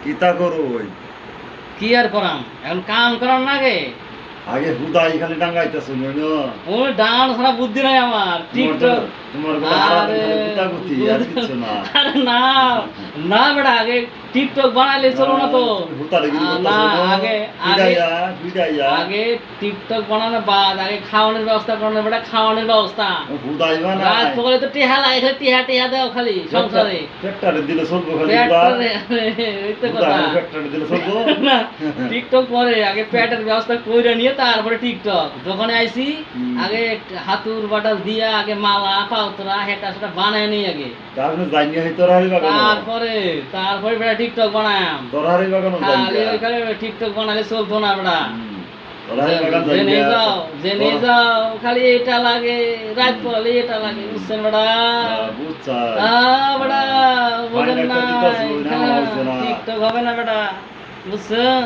কিতা করো ওই কি আর করাম এখন কাম করার নাগে আগে হুদাই খালি ডাঙ্গাইতেছ না ওই ডান ছাড়া বুদ্ধি নাই আমার টিকটক তোমার কথা আরাম খালি কুতা কুতি আর কিছু না আরে না না বেটা আগে টিকটক বানাইলে চলো না তো হুতা লাগি না আগে বিদাইয়া আগে টিকটক বানানো বাদ আগে খাওয়ানোর ব্যবস্থা করানো বেটা খাওয়ানোর ব্যবস্থা হুদাই বানা রাত সকালে তো টিহা লাগে টিহা টিহা দাও খালি সংসারে পেটটারে দিলে চলবো খালি পেটটারে ওই তো কথা পেটটারে দিলে চলবো না টিকটক পরে আগে পেটের ব্যবস্থা কইরা নিয়ে তারপরে টিকটক যখন আইছি আগে হাতুর বাটাল দিয়া আগে মালা পাউতরা হেটা সেটা বানায় নি আগে তারপরে জানি হই তোর হারি বাগানো তারপরে বেটা টিকটক বানায়াম তোর হারি বাগানো খালি ওইখানে টিকটক বানালে চলতো না বেটা তোর হারি বাগান জেনে যাও খালি এটা লাগে রাত পড়লে এটা লাগে বুঝছেন বেটা বুঝছা বেটা বোঝেন না টিকটক হবে না বেটা বুঝছেন